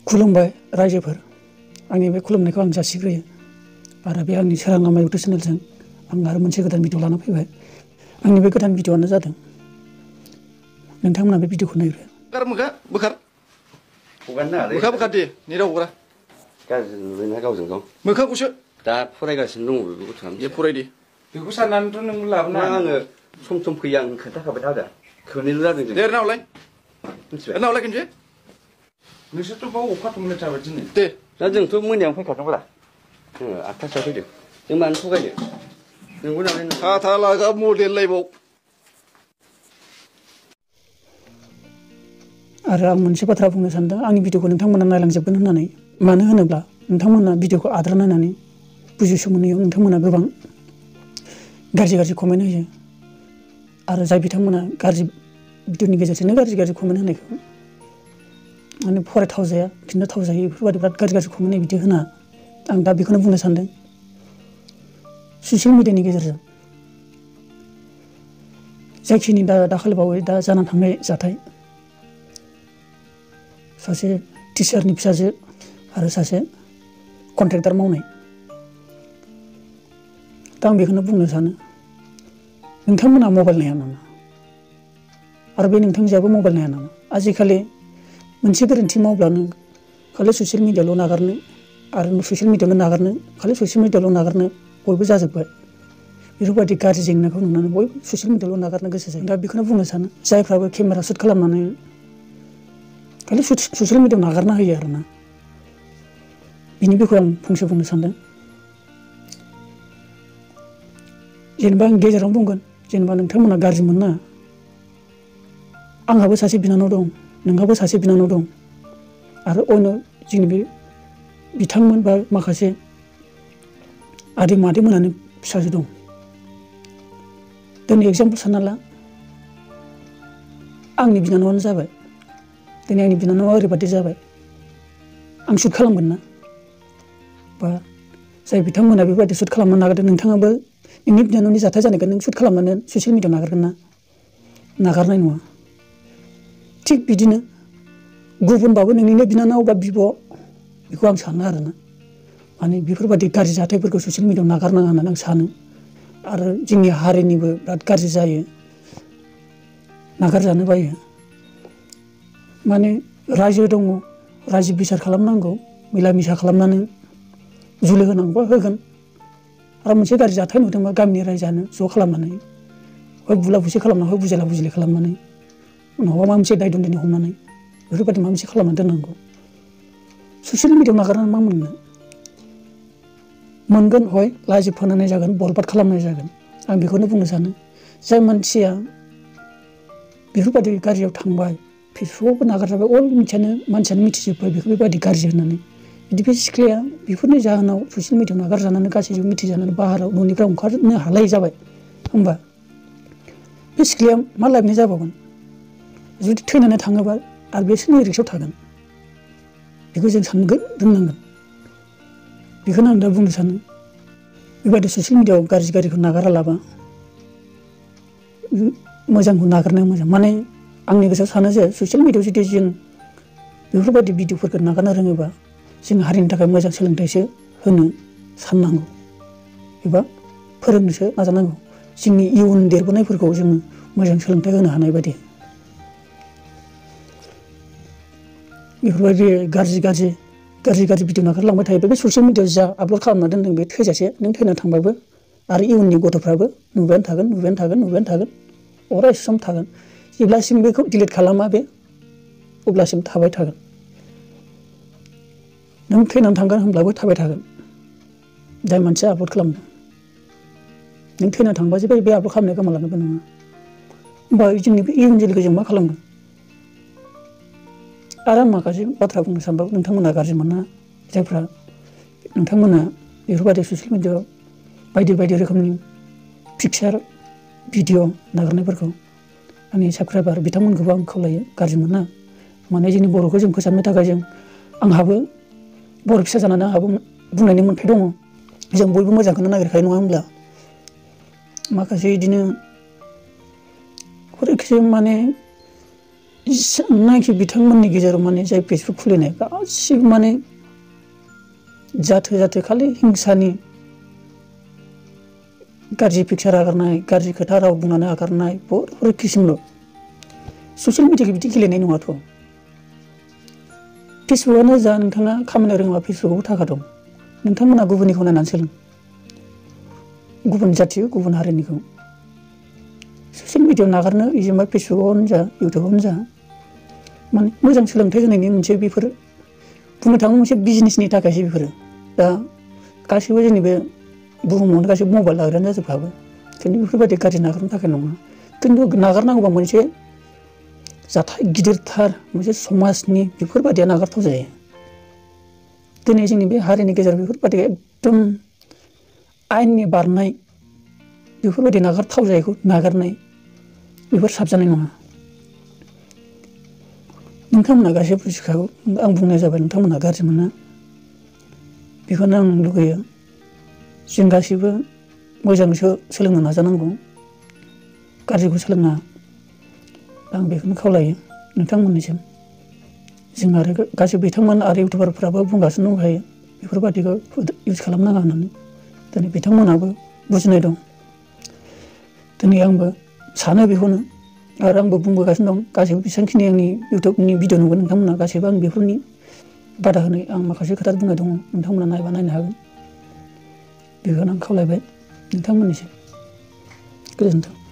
खुलुमबाय रायजोफोर आंनि बे खुलुमनायखौ आं जासिग्रोयो आरो बे आंनि सोरां लामा इउटुब चेनेलजों आं आरो मोनसे गोदान भिडिअ लाना फैबाय आंनि बे गोदान भिडिअआनो जादों नोंथांमोना बे भिडिअखौ नायग्रो बोखार दे नेराव हरा गाज्रि नुबायना गावजों गाव मोखांखौसो दा फरायगासिनो दङ बे गथ'आ दे फरायदे बेखौ साननानैथ' नों लाबोना आङो सम सम फैयो आं खोन्थाखाबाय था दा खोनैल' जादों जों दे नावलाय मिथिबाय नावलाय खनसे नोंसोरथ' बाव अखा थमनो थाबाय दिनै दे दा जोंथ' मोनायावनो फैखादोंब्रा जोङो 8थासोआव फैदों जों मानो थगायनो नोंबो नालाय था लागा मडेल लायबाव आरो आं मोनसे बाथ्रा बुंनो सानदों आंनि भिडिअखौ नोंथांमोना नायलांजोबगोन होननानै मानो होनोब्ला नोंथांमोना भिडिअखौ आद्रा नायनानै बुजिस' मोनैयाव नोंथांमोना गोबां गाज्रि कमेन्ट होयो आरो जाय बिथांमोना गाज्रि भिडिअनि गेजेरजोंनो गाज्रि कमेन्ट होनायखौ माने फरायथाव जाया फिनजाथाव जायो बेफोरबायदि बिराद गाज्रि कमेन्ट बिदि होना आं दा बेखौनो बुंनो सानदों ससियेल मिडियानि गेजेरजों जायखिनि दाखालिबावै दा जानानै थांनाय जाथाय सासे टिचारनि फिसाजो आरो सासे कन्ट्रेक्टर मावनाय दा आं बेखौनो बुंनो सानो नोंथांमोना मबाइल नाया नामा आरो बे नोंथांजोआबो मबाइल नाया नामा आजिखालि मोनसे गोरोन्थि मावब्लानो खालि ससियेल मिडियाल' नागारनो आरो ससियेल मिडियाल' नागारनो खालि ससियेल मिडियाल' नागारनो बयबो जाजोब्बाय बेफोरबायदि गाज्रि जेंनाखौ नुनानै बयबो ससियेल मिडियाल' नागारनो गोसो जायो दा बेखौनो बुंनो सानो जायफ्राबो केमेरा शुट खालामनानै खालि ससियेल मिडियायाव नागारना होयो आरोना बिनि बिखय आं फंसे बुंनो सानदों जेनेबा आं गेजेरावनो बुंगोन जेनेबा नोंथांमोना गाज्रि मोनना आंहाबो सासे बिनानाव दं नोंहाबो सासे बिनानाव दं आरो अन्य जोंनि बे बिथांमोन बा माखासे आदै मादैमोनानो फिसाजो दं दिनै एग्जाम्पल सानना ला आंनि बिनानावानो जाबाय दिनै आंनि बिनानावा ओरैबादि जाबाय आं शुट खालामगोन ना बा जाय बिथांमोना बेबायदि शुट खालामनो नागारदों नोंथाङाबो नोंनि बिनानावनि जाथाय जानायखौ नों शुट खालामनानै ससियेल मिडियायाव नागारगोन ना नागारनाय नङा थिग बिदिनो गुबुनबाबो नोंनिनो बिनानाव बा बिब' बेखौ आं सानो आरोना माने बेफोरबायदि गाज्रि जाथायफोरखौ ससियेल मिडियायाव नागारनाङा होननानै आं सानो आरो जोंनि हारिनिबो बिराद गाज्रि जायो नागारजानो बायो माने रायजो दङ रायजो बिसार खालामनांगौ मिला मिसा खालामनानै जुलि होनांगौबा होगोन आरो मोनसे गाज्रि जाथाय नुदोंबा गामिनि रायजोआनो ज' खालामनानै हय बुला बुसि खालामना हय बुजिला बुजिलि खालामनानै उनावबा माबा मोनसे दाय दन्दनि हमनानै बेफोरबायदि माबा मोनसे खालामना दोननांगौ ससियेल मिडियायाव नागारनानै मा मोनगोन हय लाजि फोनांनाय जागोन बरबाद खालामनाय जागोन आं बेखौनो बुंनो सानो जाय मानसिया बेफोरबायदि गाज्रियाव थांबाय फेसबुकआवबो नागारजाबाय अल मानसियानो मिथिजोब्बाय बेखौ बेबायदि गाज्रि होननानै बिदि बे सिख्लाया बेफोरनि जाहोनाव ससियेल मिडियायाव नागारजानानै गासैबो मिथिजानानै बाहेरायाव न'निफ्राय ओंखारनो हालायै जाबाय होमबा बे सिख्लाया मा लाइफनि जाबावगोन जुदि थैनानै थाङोबा आरो बे सोरनि रिक्सआव थागोन बेखौ जों सानगोन रोंनांगोन बेखौनो आं दा बुंनो सानो बेबायदि ससियेल मिडियायाव गाज्रिखौ नागारालाबा मोजांखौ नागारनाया मोजां माने आंनि गोसोआव सानो जे ससियेल मिडियायाव जुदि जों बेफोरबायदि भिडिअफोरखौ नागारनो रोङोबा जों हारिनि थाखाय मोजां सोलोंथाइसो होनो साननांगौ एबा फोरोंनोसो नाजानांगौ जोंनि इयुन देरबोनायफोरखौ जोङो मोजां सोलोंथाइ होनो हानाय बायदि बेफोरबायदि गाज्रि भिडिअ नागारलांबाय थायोबा बे ससियेल मिडियायाव जा आपल'ड खालामना दोनदों बे थैजासे नों थैना थांबाबो आरो इयुननि गथ'फ्राबो नुबायानो थागोन अराय सम थागोन जेब्लासिम बेखौ डिलिट खालामा बे अब्लासिम थाबाय थागोन नों थैनानै थांगोन होनब्लाबो थाबाय थागोन जाय मानसिया आपल'ड खालामदों नों थैना थांबा जे बे आपल'ड खालामनाया गोमालांनोबो नङा होमबा जोंनि बे इयुन जोलैखौ जों मा खालामगोन आरो आं माखासे बाथ्रा बुंनो सानबाबो नोंथांमोना गाज्रि मोना जायफ्रा नोंथांमोना बेफोरबायदि ससियेल मिडियायाव बायदि रोखोमनि पिक्सार भिडिअ नागारनायफोरखौ आंनि साबस्क्राइबार बिथांमोनखौबो आं खावलायो गाज्रि मोना माने जोंनि बर'खौ जों फोसाबनो थाखाय आंहाबो बर' फिसा जानानै आंहाबो बुंनायनि मोन्थाय दङ जों बयबो मोजांखौनो नागिरखायो नङा होमब्ला माखासे बिदिनो माने जेसेबांनाखि बिथांमोननि गेजेराव माने जाय फेसबुक खुलिनाय गासिबो माने जाथो खालि हिंसानि गाज्रि पिक्सार आगारनाय गाज्रि खोथा राव बुंनानै आगारनाय बर'फोर किसिमल' ससियेल मिडियाखौ बिदि गेलेनाय नङाथ' फेसबुकआनो जा नोंथाङा खामानि रोङोबा फेसबुकआवबो थाखा दं नोंथांमोना गुबुननिखौ नायनानै सोलों गुबुन जाथि गुबुन हारिनिखौ ससियेल मिडियायाव नागारनो जेनेबा फेसबुकआवनो जा इउटुबावनो जा माने मोजां सोलोंथाइ होनायनि मोनसे बेफोर बुंनो थाङोब्ला मोनसे बिजनेसनि थाखायसो बेफोरो दा गासैबो जोंनि बे बुहुमावनो गासैबो मबाइल लाग्रायानो जाजोबखाबो खिन्थु बेफोरबायदि गाज्रि नागारनो थाखाय नङा खिन्थु नागारनांगौबा मोनसे जाथाय गिदिरथार मोनसे समाजनि बेफोरबायदिया नागारथाव जायो दिनै जोंनि बे हारिनि गेजेराव बेफोरबायदि एकदम आयेननि बारनाय बेफोरबायदि नागारथाव जायैखौ नागारनाय बेफोर साबजानाय नङा नोंथांमोना गासैबो बुजिखागौ आं बुंनाय जाबाय नोंथांमोना गाज्रि मोना बेखौनो आं लुगैयो जों गासैबो मोजांसो सोलोंनो नाजानांगौ गाज्रिखौ सोलोंना आं बेखौनो खावलायो नोंथांमोननिसिम जों आरो गासैबो बिथांमोन आरो इउटुबारफ्राबो बुंगासिनो दंखायो बेफोरबायदिखौ इउज खालामनाङा होननानै दिनै बिथांमोनाबो बुजिनाय दं दिनै आंबो सानो बेखौनो आरो आंबो बुंबोगासिनो दं गासैबो बेसेबांखिनि आंनि इउटुबनि भिडिअ नुगोन नोंथांमोना गासैबो आं बेफोरनि बादा होनाय आं माखासे खोथा बुंनाय दङ नोंथांमोना नायबा नायनो हागोन बेखौनो आं खावलायबाय नोंथांमोननिसिम गोजोन्थों